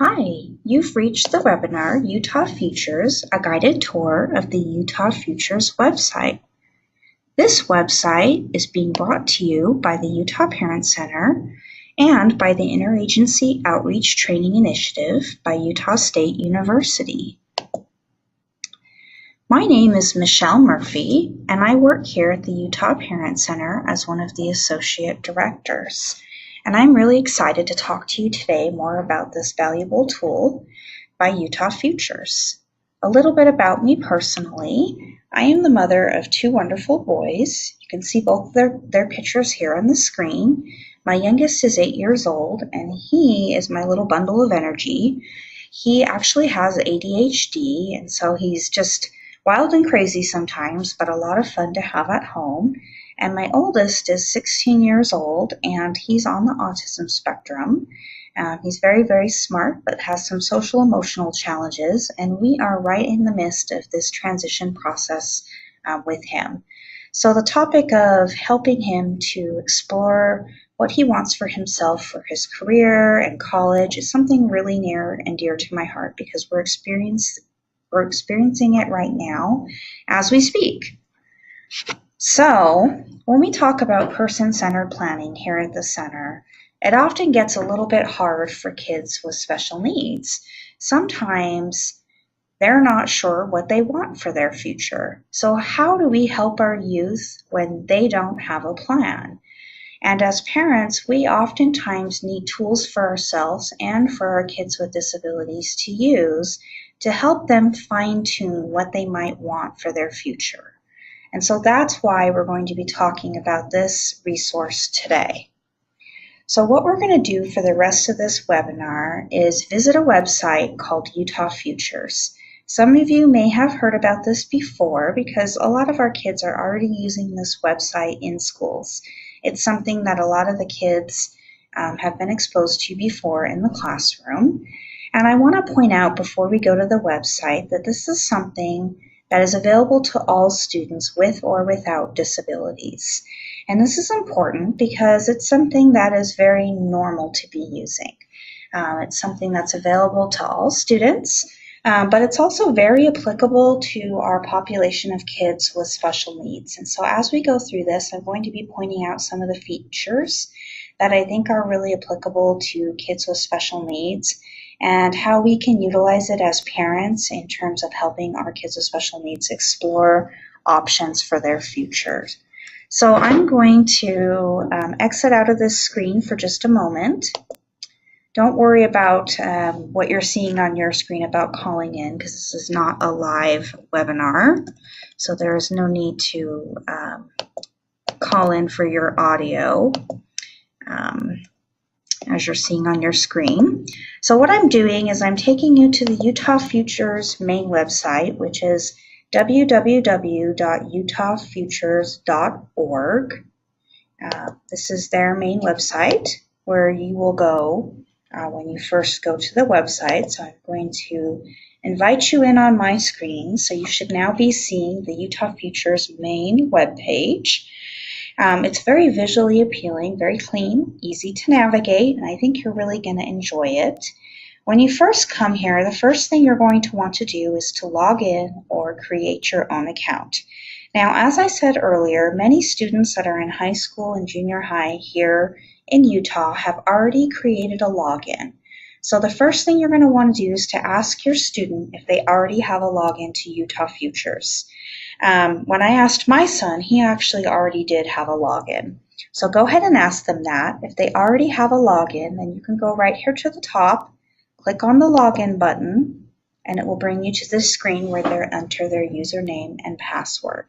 Hi, you've reached the webinar Utah Futures, a guided tour of the Utah Futures website. This website is being brought to you by the Utah Parent Center and by the Interagency Outreach Training Initiative by Utah State University. My name is Michelle Murphy, and I work here at the Utah Parent Center as one of the Associate Directors. And I'm really excited to talk to you today more about this valuable tool by Utah Futures. A little bit about me personally. I am the mother of two wonderful boys. You can see both their pictures here on the screen. My youngest is 8 years old, and he is my little bundle of energy. He actually has ADHD, and so he's just wild and crazy sometimes, but a lot of fun to have at home. And my oldest is 16 years old, and he's on the autism spectrum. He's very, very smart, but has some social emotional challenges, and we are right in the midst of this transition process with him. So the topic of helping him to explore what he wants for himself for his career and college is something really near and dear to my heart because we're experiencing it right now as we speak. So when we talk about person-centered planning here at the center, it often gets a little bit hard for kids with special needs. Sometimes they're not sure what they want for their future. So how do we help our youth when they don't have a plan? And as parents, we oftentimes need tools for ourselves and for our kids with disabilities to use to help them fine-tune what they might want for their future. And so that's why we're going to be talking about this resource today. So what we're going to do for the rest of this webinar is visit a website called Utah Futures. Some of you may have heard about this before because a lot of our kids are already using this website in schools. It's something that a lot of the kids have been exposed to before in the classroom. And I want to point out before we go to the website that this is something that is available to all students with or without disabilities. And this is important because it's something that is very normal to be using. It's something that's available to all students, but it's also very applicable to our population of kids with special needs. And so as we go through this, I'm going to be pointing out some of the features that I think are really applicable to kids with special needs and how we can utilize it as parents in terms of helping our kids with special needs explore options for their futures. So I'm going to exit out of this screen for just a moment. Don't worry about what you're seeing on your screen about calling in because this is not a live webinar. So there is no need to call in for your audio. As you're seeing on your screen. So what I'm doing is I'm taking you to the Utah Futures main website, which is www.utahfutures.org. This is their main website where you will go when you first go to the website. So I'm going to invite you in on my screen. So you should now be seeing the Utah Futures main webpage. It's very visually appealing, very clean, easy to navigate, and I think you're really going to enjoy it. When you first come here, the first thing you're going to want to do is to log in or create your own account. Now, as I said earlier, many students that are in high school and junior high here in Utah have already created a login. So the first thing you're going to want to do is to ask your student if they already have a login to Utah Futures. When I asked my son, he actually already did have a login. So go ahead and ask them that. If they already have a login, then you can go right here to the top, click on the login button, and it will bring you to this screen where they enter their username and password.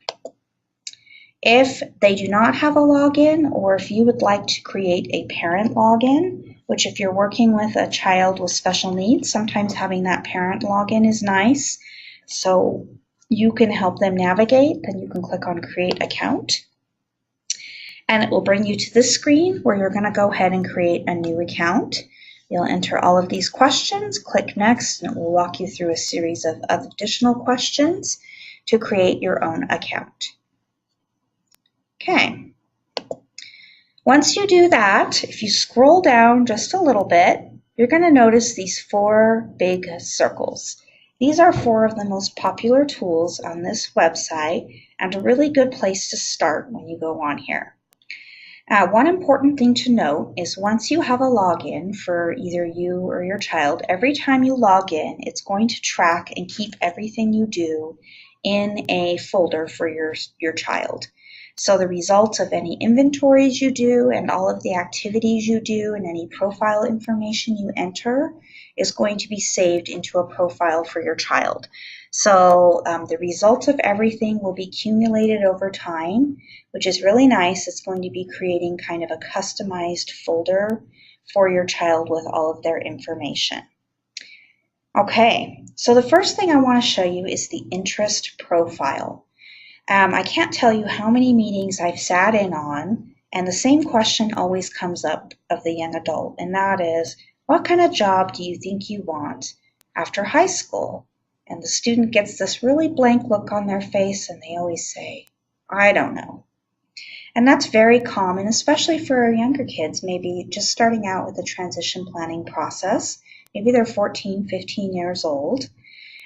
If they do not have a login, or if you would like to create a parent login, which if you're working with a child with special needs, sometimes having that parent login is nice. So you can help them navigate, then you can click on Create Account. And it will bring you to this screen where you're going to go ahead and create a new account. You'll enter all of these questions, click Next, and it will walk you through a series of additional questions to create your own account. Okay. Once you do that, if you scroll down just a little bit, you're going to notice these 4 big circles. These are 4 of the most popular tools on this website and a really good place to start when you go on here. One important thing to note is once you have a login for either you or your child, every time you log in, it's going to track and keep everything you do in a folder for your child. So the results of any inventories you do and all of the activities you do and any profile information you enter is going to be saved into a profile for your child. So the results of everything will be accumulated over time, which is really nice. It's going to be creating kind of a customized folder for your child with all of their information. Okay, so the first thing I want to show you is the interest profile. I can't tell you how many meetings I've sat in on, and the same question always comes up of the young adult, and that is, what kind of job do you think you want after high school? And the student gets this really blank look on their face, and they always say, I don't know. And that's very common, especially for our younger kids, maybe just starting out with the transition planning process. Maybe they're 14, 15 years old.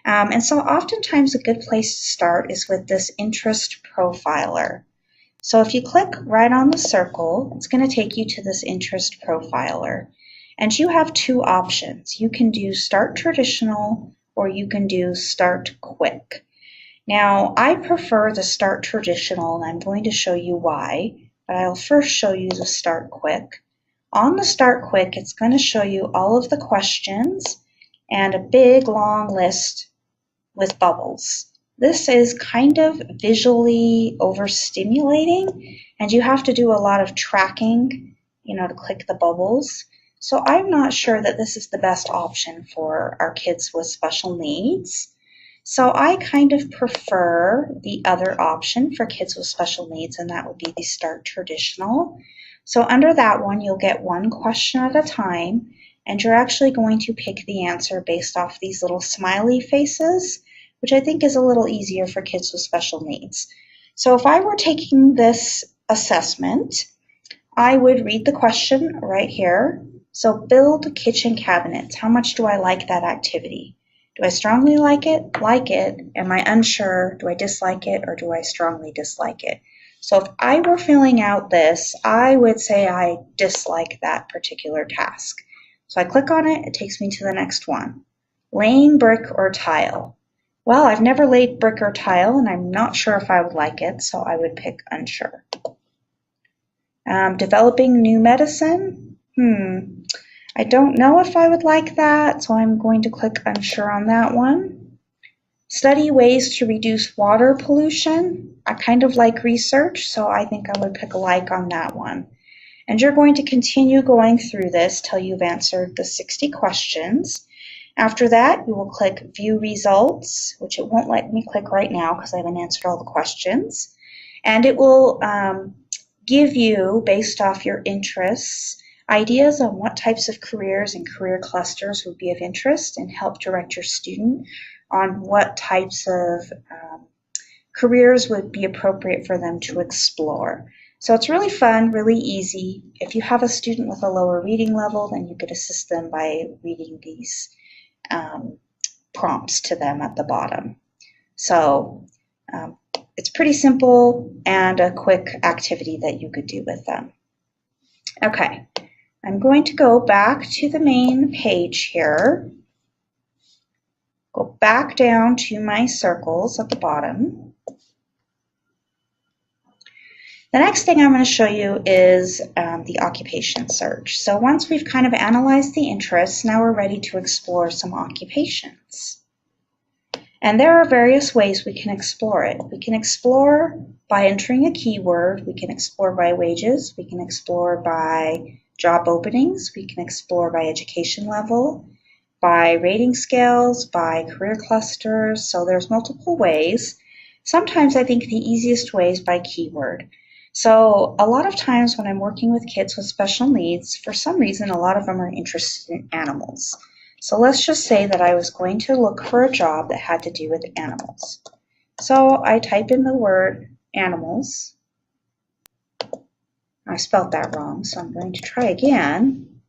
And so oftentimes a good place to start is with this interest profiler. So if you click right on the circle, it's going to take you to this interest profiler. And you have 2 options. You can do Start Traditional or you can do Start Quick. Now, I prefer the Start Traditional, and I'm going to show you why, but I'll first show you the Start Quick. On the Start Quick, it's going to show you all of the questions and a big long list with bubbles. This is kind of visually overstimulating, and you have to do a lot of tracking, to click the bubbles. So I'm not sure that this is the best option for our kids with special needs. So I kind of prefer the other option for kids with special needs, and that would be the Start Traditional. So under that one, you'll get 1 question at a time, and you're actually going to pick the answer based off these little smiley faces, which I think is a little easier for kids with special needs. So if I were taking this assessment, I would read the question right here. So build kitchen cabinets. How much do I like that activity? Do I strongly like it? Like it. Am I unsure? Do I dislike it? Or do I strongly dislike it? So if I were filling out this, I would say I dislike that particular task. So I click on it, it takes me to the next one. Laying brick or tile. Well, I've never laid brick or tile, and I'm not sure if I would like it, so I would pick unsure. Developing new medicine. I don't know if I would like that, so I'm going to click unsure on that one. Study ways to reduce water pollution. I kind of like research, so I think I would pick a like on that one. And you're going to continue going through this till you've answered the 60 questions. After that, you will click View Results, which it won't let me click right now because I haven't answered all the questions. And it will give you, based off your interests, ideas on what types of careers and career clusters would be of interest and help direct your student on what types of careers would be appropriate for them to explore. So it's really fun, really easy. If you have a student with a lower reading level, then you could assist them by reading these prompts to them at the bottom. So it's pretty simple and a quick activity that you could do with them. Okay, I'm going to go back to the main page here. Go back down to my circles at the bottom. The next thing I'm going to show you is the occupation search. So once we've kind of analyzed the interests, now we're ready to explore some occupations. And there are various ways we can explore it. We can explore by entering a keyword. We can explore by wages. We can explore by job openings. We can explore by education level, by rating scales, by career clusters. So there's multiple ways. Sometimes I think the easiest way is by keyword. So a lot of times when I'm working with kids with special needs, for some reason, a lot of them are interested in animals. So let's just say that I was going to look for a job that had to do with animals. So I type in the word animals. I spelled that wrong, so I'm going to try again.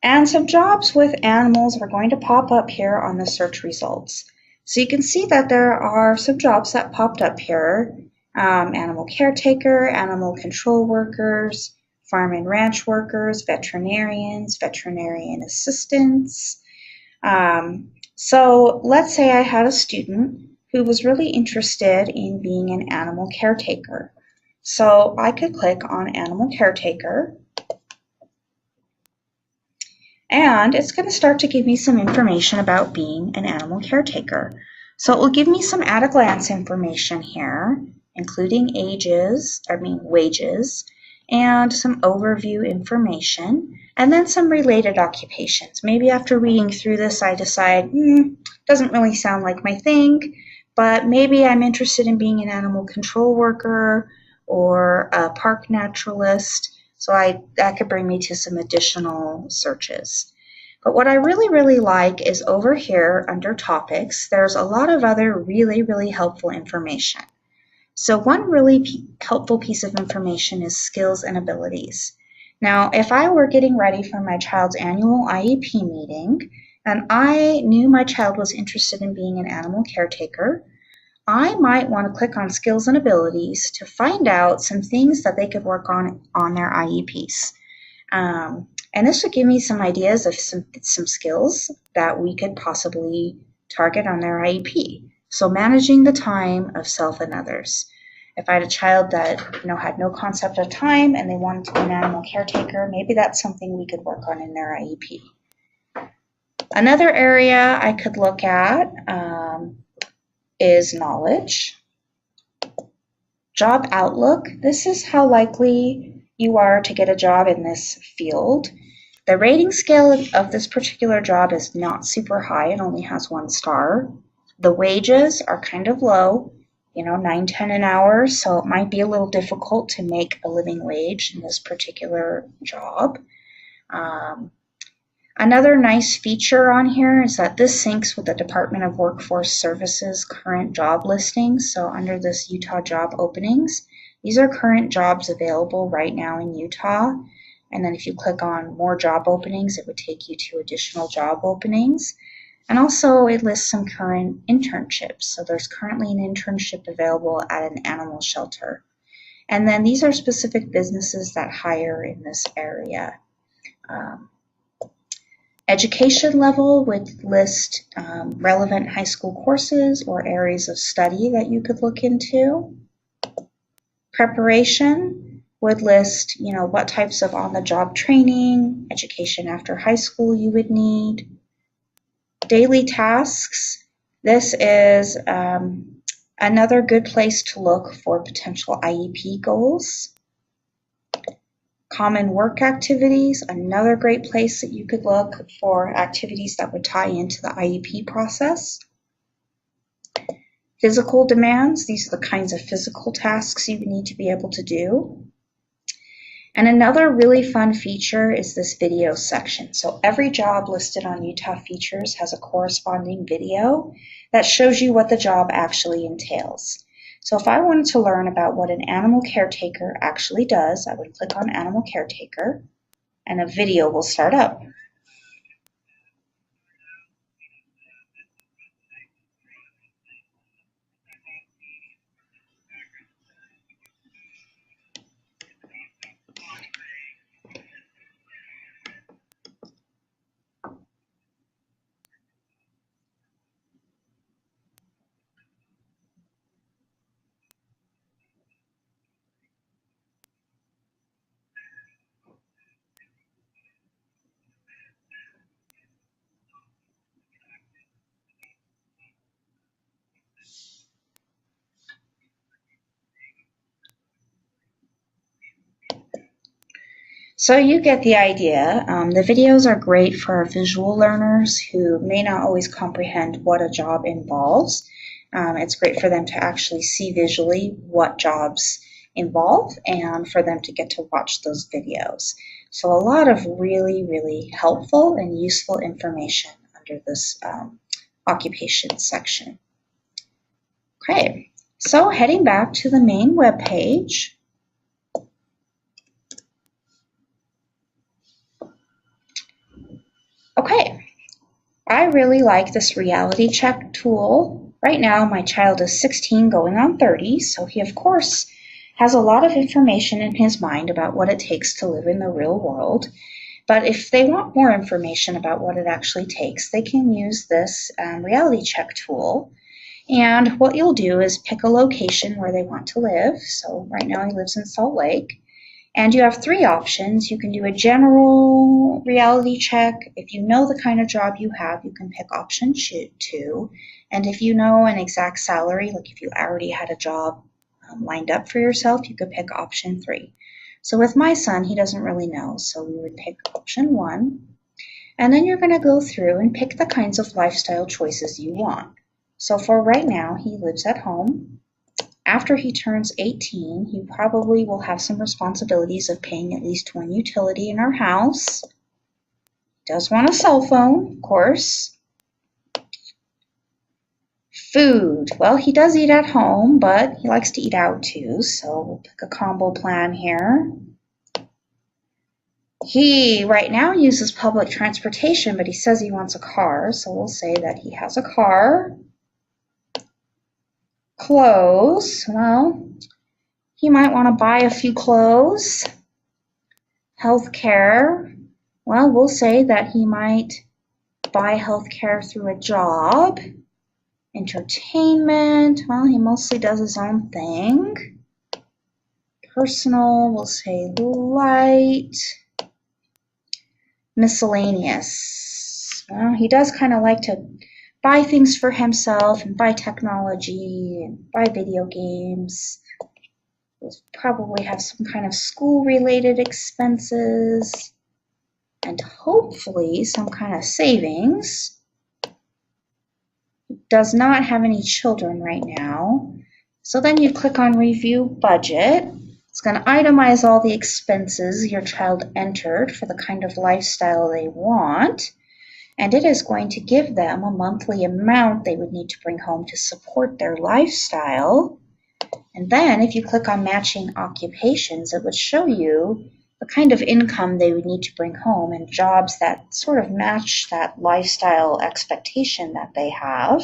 And some jobs with animals are going to pop up here on the search results. So you can see that there are some jobs that popped up here. Animal caretaker, animal control workers, farm and ranch workers, veterinarians, veterinarian assistants. So let's say I had a student who was really interested in being an animal caretaker. So I could click on animal caretaker, and it's going to start to give me some information about being an animal caretaker. So it will give me some at-a-glance information here, including wages, and some overview information, and then some related occupations. Maybe after reading through this, I decide, doesn't really sound like my thing, but maybe I'm interested in being an animal control worker or a park naturalist. So that could bring me to some additional searches. But what I really like is over here under topics, there's a lot of other really helpful information. So one really helpful piece of information is skills and abilities. Now, if I were getting ready for my child's annual IEP meeting and I knew my child was interested in being an animal caretaker, I might want to click on skills and abilities to find out some things that they could work on their IEPs. And this would give me some ideas of some skills that we could possibly target on their IEP. So managing the time of self and others. If I had a child that had no concept of time and they wanted to be an animal caretaker, maybe that's something we could work on in their IEP. Another area I could look at is knowledge. Job outlook. This is how likely you are to get a job in this field. The rating scale of this particular job is not super high. It only has 1 star. The wages are kind of low, $9.10 an hour, so it might be a little difficult to make a living wage in this particular job. Another nice feature on here is that this syncs with the Department of Workforce Services current job listings. So under this Utah job openings, these are current jobs available right now in Utah. And then if you click on more job openings, it would take you to additional job openings. And also it lists some current internships. So there's currently an internship available at an animal shelter. And then these are specific businesses that hire in this area. Education level would list relevant high school courses or areas of study that you could look into. Preparation would list, what types of on-the-job training, education after high school you would need. Daily tasks. This is another good place to look for potential IEP goals. Common work activities, another great place that you could look for activities that would tie into the IEP process. Physical demands, these are the kinds of physical tasks you would need to be able to do. And another really fun feature is this video section. So every job listed on Utah Features has a corresponding video that shows you what the job actually entails. So if I wanted to learn about what an animal caretaker actually does, I would click on animal caretaker and a video will start up. So you get the idea. The videos are great for our visual learners who may not always comprehend what a job involves. It's great for them to actually see visually what jobs involve and for them to get to watch those videos. So a lot of really helpful and useful information under this occupation section. Okay, so heading back to the main web page. I really like this reality check tool. Right now, my child is 16 going on 30, so he, of course, has a lot of information in his mind about what it takes to live in the real world. But if they want more information about what it actually takes, they can use this reality check tool. And what you'll do is pick a location where they want to live. So right now he lives in Salt Lake. And you have three options. You can do a general reality check. If you know the kind of job you have, you can pick option 2. And if you know an exact salary, like if you already had a job lined up for yourself, you could pick option 3. So with my son, he doesn't really know, so we would pick option 1. And then you're going to go through and pick the kinds of lifestyle choices you want. So for right now, he lives at home. After he turns 18, he probably will have some responsibilities of paying at least one utility in our house. He does want a cell phone, of course. Food. Well, he does eat at home, but he likes to eat out too, so we'll pick a combo plan here. He right now uses public transportation, but he says he wants a car, so we'll say that he has a car. Clothes. Well, he might want to buy a few clothes. Healthcare. Well, we'll say that he might buy healthcare through a job. Entertainment. Well, he mostly does his own thing. Personal, we'll say light. Miscellaneous. Well, he does kind of like to buy things for himself and buy technology and buy video games. We'll probably have some kind of school-related expenses and hopefully some kind of savings. He does not have any children right now. So then you click on Review Budget. It's going to itemize all the expenses your child entered for the kind of lifestyle they want. And it is going to give them a monthly amount they would need to bring home to support their lifestyle. And then if you click on Matching Occupations, it would show you the kind of income they would need to bring home and jobs that sort of match that lifestyle expectation that they have.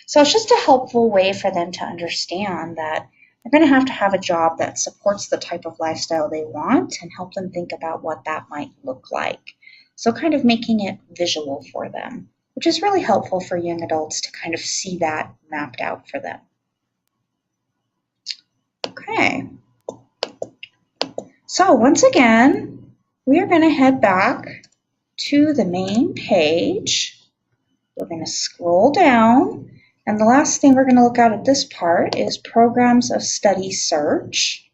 So it's just a helpful way for them to understand that they're going to have a job that supports the type of lifestyle they want and help them think about what that might look like. So kind of making it visual for them, which is really helpful for young adults to kind of see that mapped out for them. Okay. So once again, we are going to head back to the main page. We're going to scroll down, and the last thing we're going to look at this part is Programs of Study Search.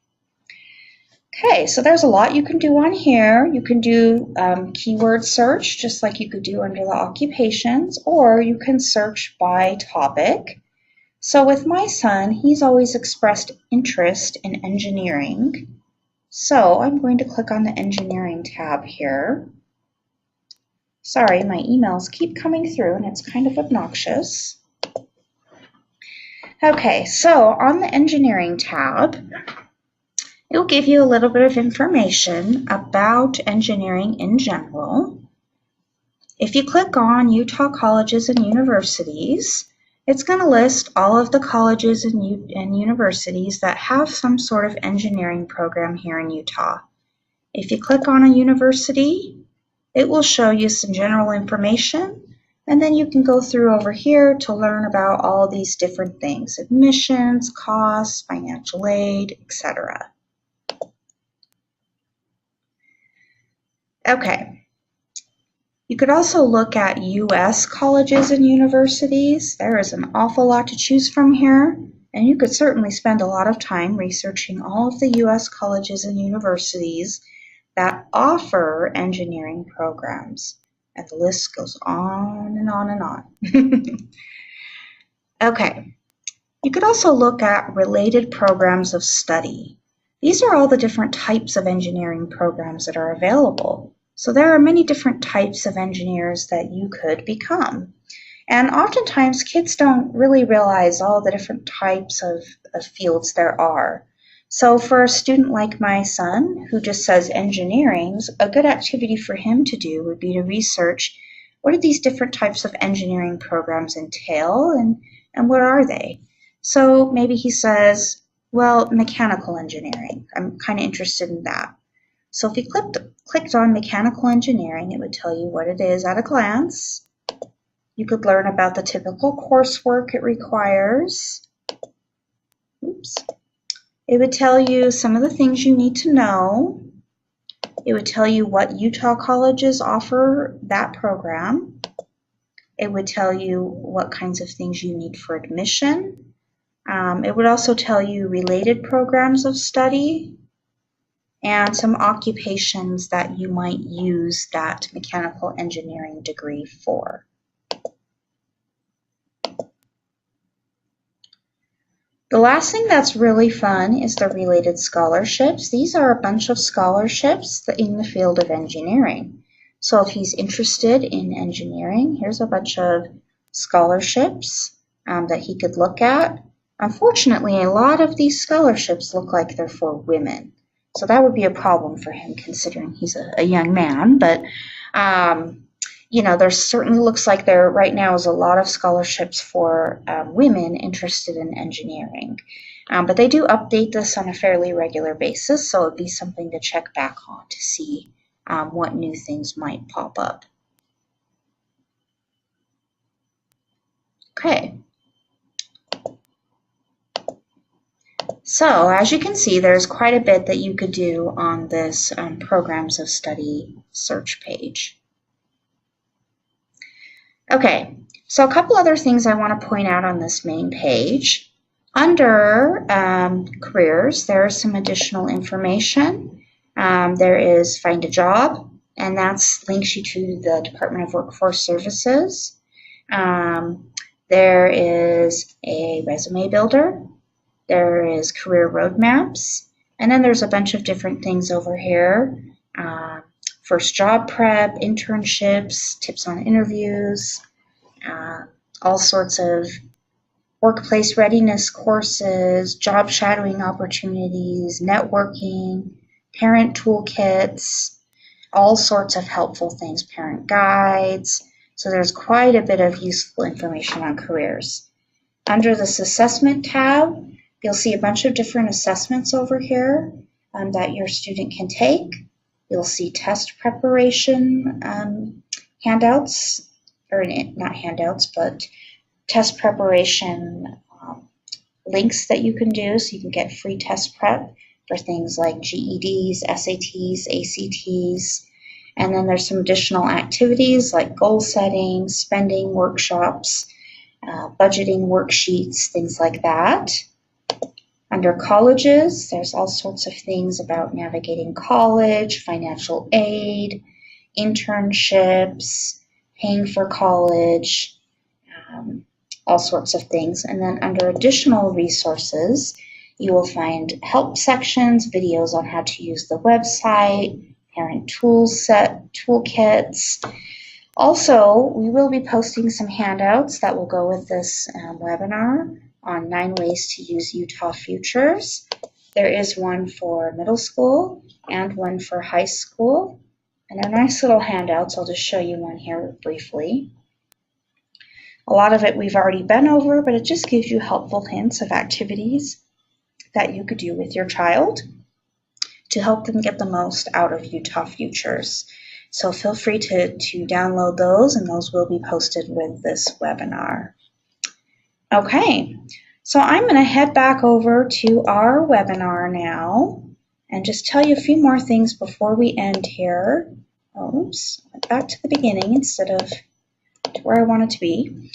Okay, so there's a lot you can do on here. You can do keyword search, just like you could do under the occupations, or you can search by topic. So with my son, he's always expressed interest in engineering. So I'm going to click on the engineering tab here. Sorry, my emails keep coming through and it's kind of obnoxious. Okay, so on the engineering tab, it'll give you a little bit of information about engineering in general. If you click on Utah Colleges and Universities, it's going to list all of the colleges and universities that have some sort of engineering program here in Utah. If you click on a university, it will show you some general information, and then you can go through over here to learn about all these different things: admissions, costs, financial aid, etc. Okay. You could also look at U.S. colleges and universities. There is an awful lot to choose from here, and you could certainly spend a lot of time researching all of the U.S. colleges and universities that offer engineering programs. And the list goes on and on and on. Okay. You could also look at related programs of study. These are all the different types of engineering programs that are available. So there are many different types of engineers that you could become. And oftentimes kids don't really realize all the different types of fields there are. So for a student like my son who just says engineering, a good activity for him to do would be to research what do these different types of engineering programs entail, and what are they? So maybe he says, well, mechanical engineering. I'm kind of interested in that. So if he clicked on mechanical engineering, it would tell you what it is at a glance. You could learn about the typical coursework it requires. Oops. It would tell you some of the things you need to know. It would tell you what Utah colleges offer that program. It would tell you what kinds of things you need for admission. It would also tell you related programs of study and some occupations that you might use that mechanical engineering degree for. The last thing that's really fun is the related scholarships. These are a bunch of scholarships in the field of engineering. So if he's interested in engineering, here's a bunch of scholarships that he could look at. Unfortunately, a lot of these scholarships look like they're for women. So that would be a problem for him considering he's a young man. But you know, there certainly looks like there right now is a lot of scholarships for women interested in engineering. But they do update this on a fairly regular basis, so it'd be something to check back on to see what new things might pop up. Okay. So as you can see, there's quite a bit that you could do on this programs of study search page. Okay, so a couple other things I want to point out on this main page. Under careers, there's some additional information. There is Find a Job, and that links you to the Department of Workforce Services. There is a resume builder. There is career roadmaps, and then there's a bunch of different things over here. First job prep, internships, tips on interviews, all sorts of workplace readiness courses, job shadowing opportunities, networking, parent toolkits, all sorts of helpful things, parent guides. So there's quite a bit of useful information on careers. Under this assessment tab, you'll see a bunch of different assessments over here that your student can take. You'll see test preparation handouts, or not handouts, but test preparation links that you can do, so you can get free test prep for things like GEDs, SATs, ACTs. And then there's some additional activities like goal setting, spending workshops, budgeting worksheets, things like that. Under colleges, there's all sorts of things about navigating college, financial aid, internships, paying for college, all sorts of things. And then under additional resources, you will find help sections, videos on how to use the website, parent toolkits. Also, we will be posting some handouts that will go with this webinar on 9 ways to use Utah Futures. There is one for middle school and one for high school. And they're nice little handouts. I'll just show you one here briefly. A lot of it we've already been over, but it just gives you helpful hints of activities that you could do with your child to help them get the most out of Utah Futures. So feel free to download those, and those will be posted with this webinar. Okay, so I'm going to head back over to our webinar now and just tell you a few more things before we end here. Oops, went back to the beginning instead of to where I wanted to be.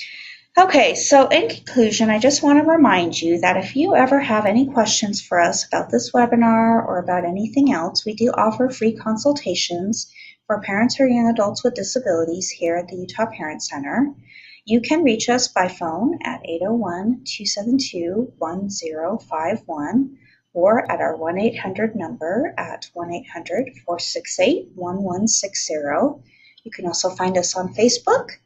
Okay, so in conclusion, I just want to remind you that if you ever have any questions for us about this webinar or about anything else, we do offer free consultations for parents or young adults with disabilities here at the Utah Parent Center. You can reach us by phone at 801-272-1051 or at our 1-800 number at 1-800-468-1160. You can also find us on Facebook.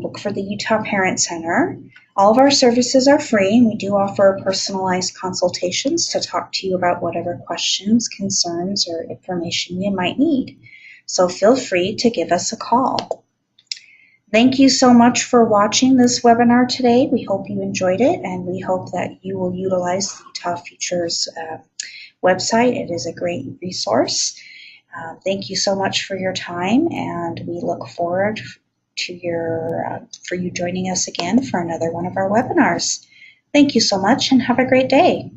Look for the Utah Parent Center. All of our services are free, and we do offer personalized consultations to talk to you about whatever questions, concerns, or information you might need. So feel free to give us a call. Thank you so much for watching this webinar today. We hope you enjoyed it, and we hope that you will utilize the Utah Futures website. It is a great resource. Thank you so much for your time, and we look forward to for you joining us again for another one of our webinars. Thank you so much, and have a great day.